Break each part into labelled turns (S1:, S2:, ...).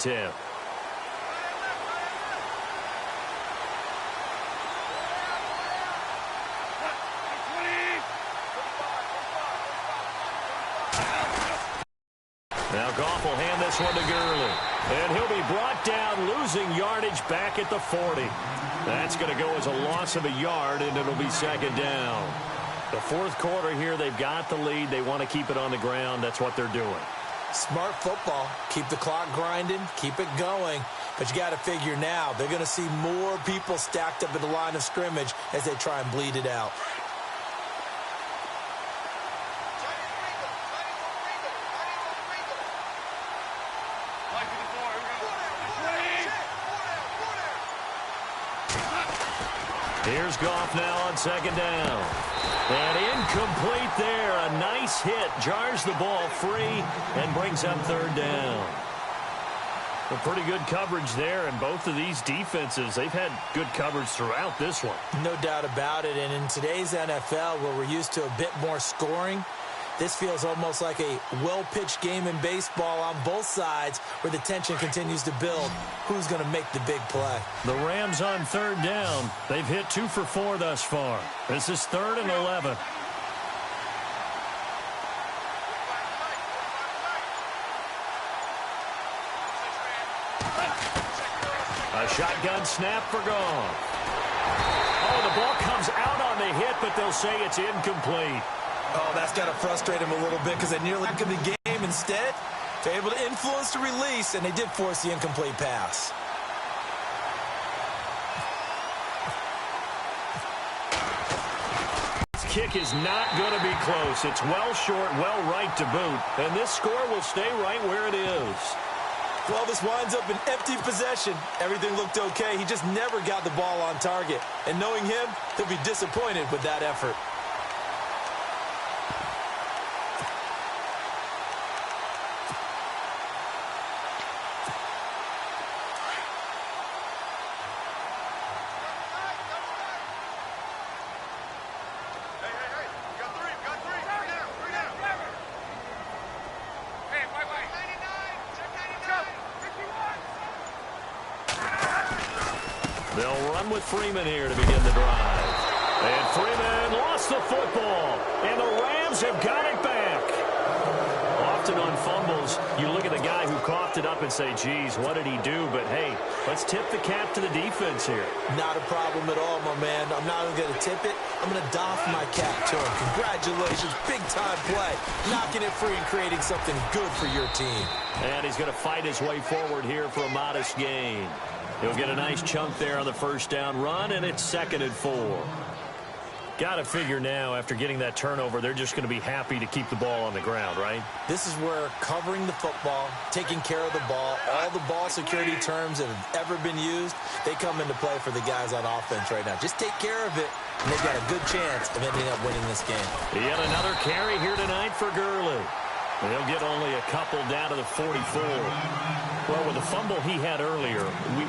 S1: tip. Now Goff will hand this one to Gurley. And he'll be brought down, losing yardage back at the 40. That's going to go as a loss of a yard, and it'll be second down. The fourth quarter here, they've got the lead. They want to keep it on the ground. That's what they're doing.
S2: Smart football. Keep the clock grinding. Keep it going. But you got to figure now, they're going to see more people stacked up at the line of scrimmage as they try and bleed it out.
S1: Here's Goff now on second down. And incomplete there. A nice hit. Jars the ball free and brings up third down. A pretty good coverage there, and both of these defenses, they've had good coverage throughout this one.
S2: No doubt about it. And in today's NFL, where we're used to a bit more scoring, this feels almost like a well-pitched game in baseball on both sides where the tension continues to build. Who's going to make the big play?
S1: The Rams on third down. They've hit 2 for 4 thus far. This is 3rd and 11. A shotgun snap for Goff. Oh, the ball comes out on the hit, but they'll say it's incomplete.
S2: Oh, that's got to frustrate him a little bit because they nearly took the game. Instead, they're able to influence the release, and they did force the incomplete pass.
S1: This kick is not going to be close. It's well short, well right to boot, and this score will stay right where it is.
S2: Well, this winds up in empty possession. Everything looked okay. He just never got the ball on target. And knowing him, he'll be disappointed with that effort.
S1: They'll run with Freeman here to begin the drive. And Freeman lost the football. And the Rams have got it back. Often on fumbles, you look at the guy who coughed it up and say, geez, what did he do? But, hey, let's tip the cap to the defense here.
S2: Not a problem at all, my man. I'm not even going to tip it. I'm going to doff my cap to him. Congratulations. Big-time play. Knocking it free and creating something good for your team.
S1: And he's going to fight his way forward here for a modest gain. He'll get a nice chunk there on the first down run, and it's 2nd and 4. Got to figure now, after getting that turnover, they're just going to be happy to keep the ball on the ground, right?
S2: This is where covering the football, taking care of the ball, all the ball security terms that have ever been used, they come into play for the guys on offense right now. Just take care of it, and they've got a good chance of ending up winning this game.
S1: Yet another carry here tonight for Gurley. They'll get only a couple down to the 44. Well, with the fumble he had earlier,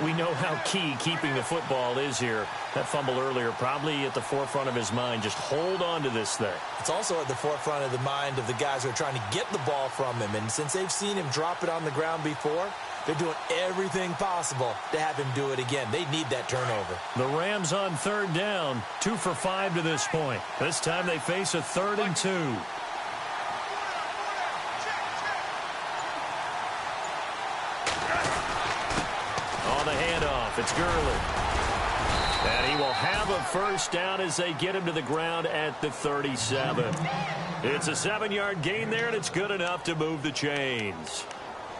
S1: we know how key keeping the football is here. That fumble earlier probably at the forefront of his mind. Just hold on to this thing.
S2: It's also at the forefront of the mind of the guys who are trying to get the ball from him. And since they've seen him drop it on the ground before, they're doing everything possible to have him do it again. They need that turnover.
S1: The Rams on third down, 2 for 5 to this point. This time they face a 3rd and 2. It's Gurley. And he will have a first down as they get him to the ground at the 37. It's a 7-yard gain there, and it's good enough to move the chains.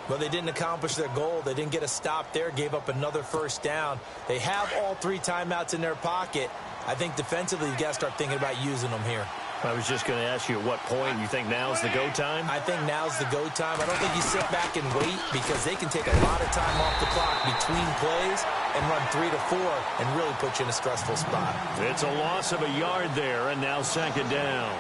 S2: Well, they didn't accomplish their goal. They didn't get a stop there, gave up another first down. They have all 3 timeouts in their pocket. I think defensively, you got to start thinking about using them here.
S1: I was just going to ask you at what point you think now's the go time?
S2: I think now's the go time. I don't think you sit back and wait because they can take a lot of time off the clock between plays and run 3 to 4 and really put you in a stressful spot.
S1: It's a loss of a yard there, and now 2nd down.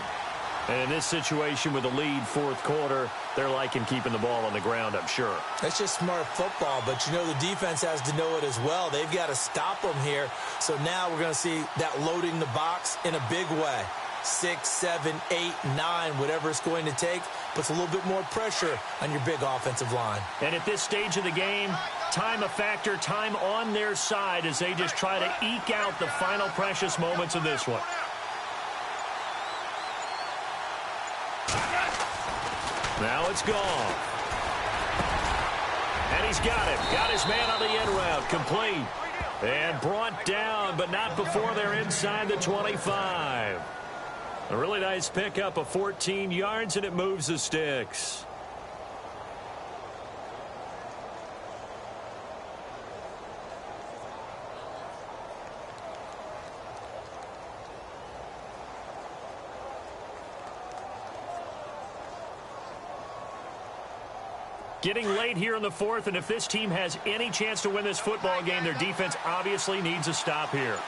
S1: And in this situation with the lead 4th quarter, they're liking keeping the ball on the ground, I'm sure.
S2: That's just smart football, but you know the defense has to know it as well. They've got to stop them here. So now we're going to see that loading the box in a big way. 6, 7, 8, 9, whatever it's going to take, puts a little bit more pressure on your big offensive line.
S1: And at this stage of the game, time a factor, time on their side as they just try to eke out the final precious moments of this one. Now it's gone. And he's got it. Got his man on the end route. Complete. And brought down, but not before they're inside the 25. A really nice pickup of 14 yards, and it moves the sticks. Getting late here in the fourth, and if this team has any chance to win this football game, their defense obviously needs a stop here.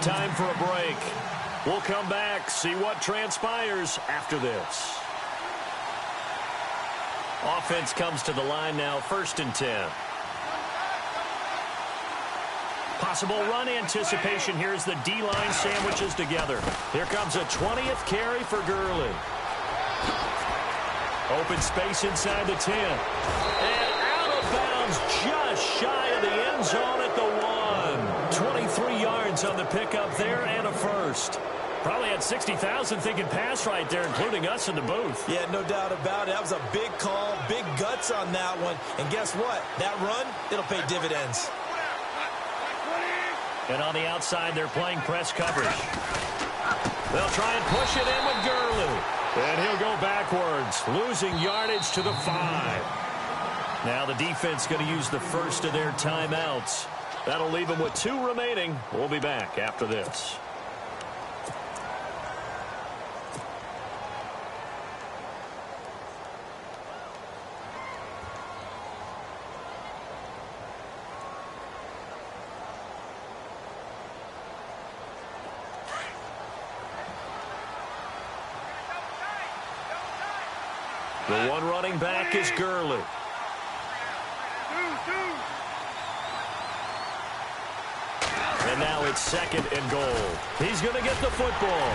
S1: Time for a break. We'll come back, see what transpires after this. Offense comes to the line now, 1st and 10. Possible run anticipation here as the D-line sandwiches together. Here comes a 20th carry for Gurley. Open space inside the 10. And out of bounds just shy of the end zone at the 1. 23 yards on the pickup there and a first. Probably had 60,000 thinking pass right there, including us in the booth.
S2: Yeah, no doubt about it. That was a big call, big guts on that one. And guess what? That run, it'll pay dividends.
S1: And on the outside, they're playing press coverage. They'll try and push it in with Gurley. And he'll go backwards, losing yardage to the 5. Now the defense going to use the first of their timeouts. That'll leave them with 2 remaining. We'll be back after this. The one running back is Gurley. And now it's 2nd and goal. He's going to get the football.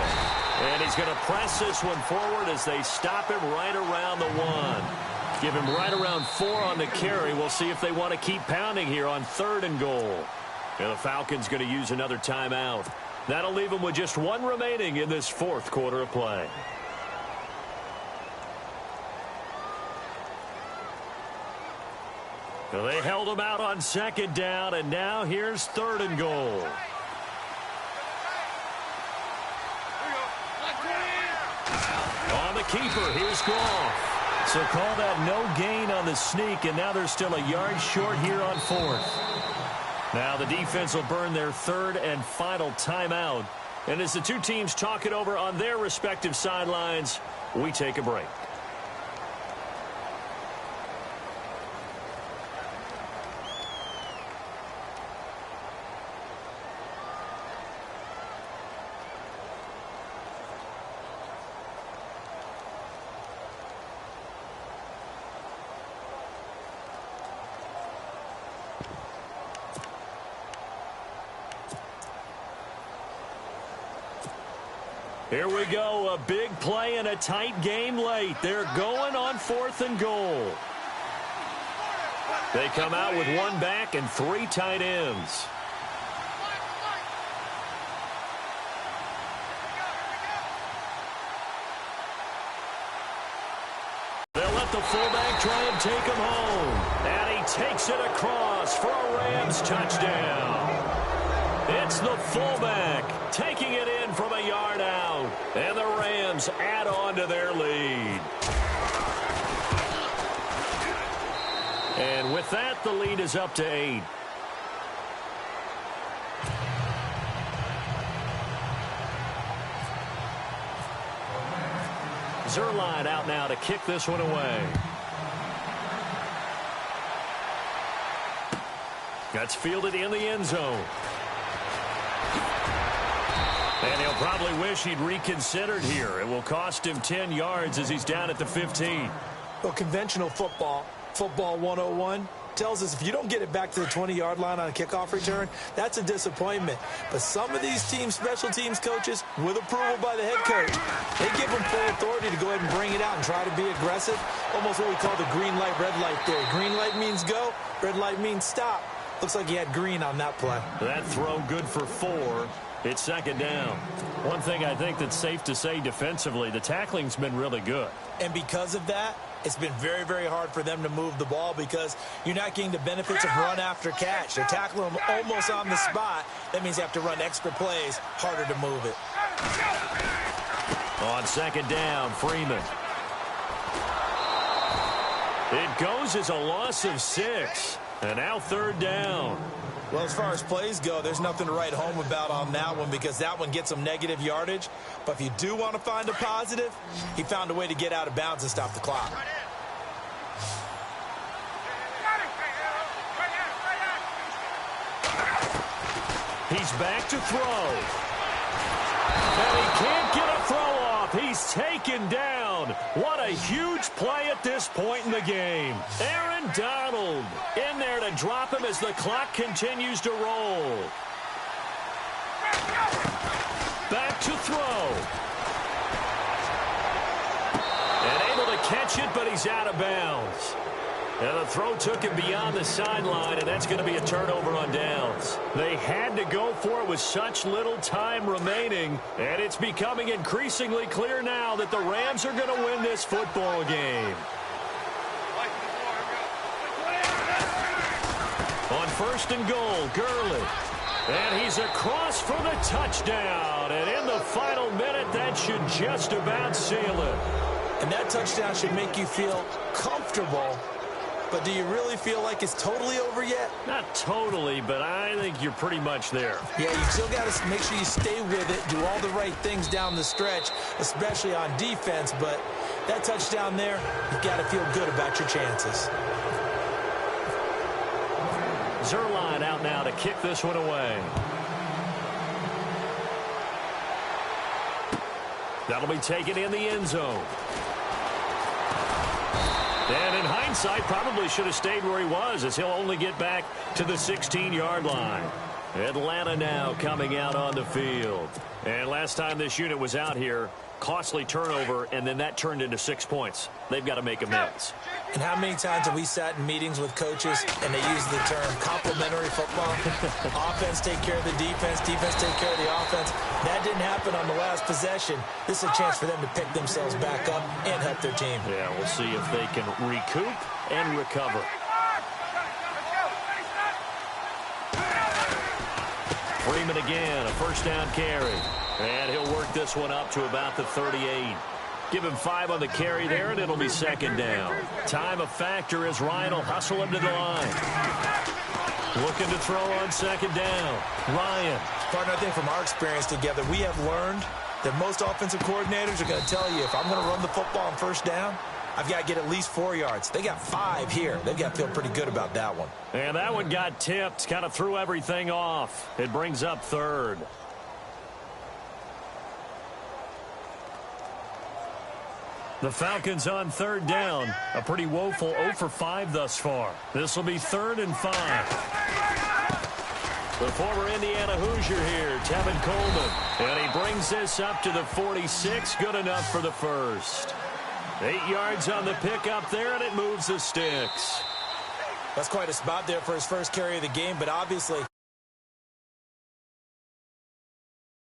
S1: And he's going to press this one forward as they stop him right around the 1. Give him right around 4 on the carry. We'll see if they want to keep pounding here on 3rd and goal. And the Falcons going to use another timeout. That'll leave them with just 1 remaining in this 4th quarter of play. Well, they held him out on 2nd down, and now here's 3rd and goal. On the keeper, here's Goff. So call that no gain on the sneak, and now they're still a yard short here on 4th. Now the defense will burn their 3rd and final timeout. And as the 2 teams talk it over on their respective sidelines, we take a break. Here we go, a big play in a tight game late. They're going on 4th and goal. They come out with 1 back and 3 tight ends. They'll let the fullback try and take him home. And he takes it across for a Rams touchdown. It's the fullback taking it in from a yard out. And the Rams add on to their lead. And with that, the lead is up to 8. Zerline out now to kick this one away. That's fielded in the end zone. And he'll probably wish he'd reconsidered here. It will cost him 10 yards as he's down at the 15.
S2: Well, conventional football, Football 101 tells us if you don't get it back to the 20-yard line on a kickoff return, that's a disappointment. But some of these teams, special teams coaches, with approval by the head coach, they give them full authority to go ahead and bring it out and try to be aggressive. Almost what we call the green light, red light theory. Green light means go, red light means stop. Looks like he had green on that play.
S1: That throw good for 4. It's second down. One thing I think that's safe to say defensively, the tackling's been really good.
S2: And because of that, it's been very, very hard for them to move the ball because you're not getting the benefits of run after catch. They're tackling them almost on the spot. That means you have to run extra plays, harder to move it.
S1: On second down, Freeman. It goes as a loss of 6. And now third down.
S2: Well, as far as plays go, there's nothing to write home about on that one because that one gets some negative yardage. But if you do want to find a positive, he found a way to get out of bounds and stop the clock.
S1: He's back to throw. And he can't get a throw off. He's taken down. What a huge play at this point in the game. Aaron Donald in there to drop him as the clock continues to roll. Back to throw. And able to catch it, but he's out of bounds. And the throw took him beyond the sideline, and that's going to be a turnover on downs. They had to go for it with such little time remaining, and it's becoming increasingly clear now that the Rams are going to win this football game. On first and goal, Gurley. And he's across for the touchdown. And in the final minute, that should just about seal it.
S2: And that touchdown should make you feel comfortable. But do you really feel like it's totally over yet?
S1: Not totally, but I think you're pretty much there.
S2: Yeah, you still got to make sure you stay with it, do all the right things down the stretch, especially on defense. But that touchdown there, you've got to feel good about your chances.
S1: Zerline out now to kick this one away. That'll be taken in the end zone. And in hindsight, probably should have stayed where he was as he'll only get back to the 16-yard line. Atlanta now coming out on the field. And last time this unit was out here, costly turnover, and then that turned into 6 points. They've got to make amends.
S2: And how many times have we sat in meetings with coaches and they use the term complementary football? Offense take care of the defense, defense take care of the offense. That didn't happen on the last possession. This is a chance for them to pick themselves back up and help their team.
S1: Yeah, we'll see if they can recoup and recover. Freeman again, a first down carry. And he'll work this one up to about the 38. Give him 5 on the carry there, and it'll be second down. Time a factor as Ryan will hustle him to the line. Looking to throw on second down. Ryan.
S2: Partner, I think from our experience together, we have learned that most offensive coordinators are going to tell you, if I'm going to run the football on first down, I've got to get at least 4 yards. They got 5 here. They've got to feel pretty good about that one.
S1: And that one got tipped, kind of threw everything off. It brings up third. The Falcons on third down. A pretty woeful 0 for 5 thus far. This will be 3rd and 5. The former Indiana Hoosier here, Tevin Coleman. And he brings this up to the 46. Good enough for the first. 8 yards on the pickup there, and it moves the sticks.
S2: That's quite a spot there for his first carry of the game, but obviously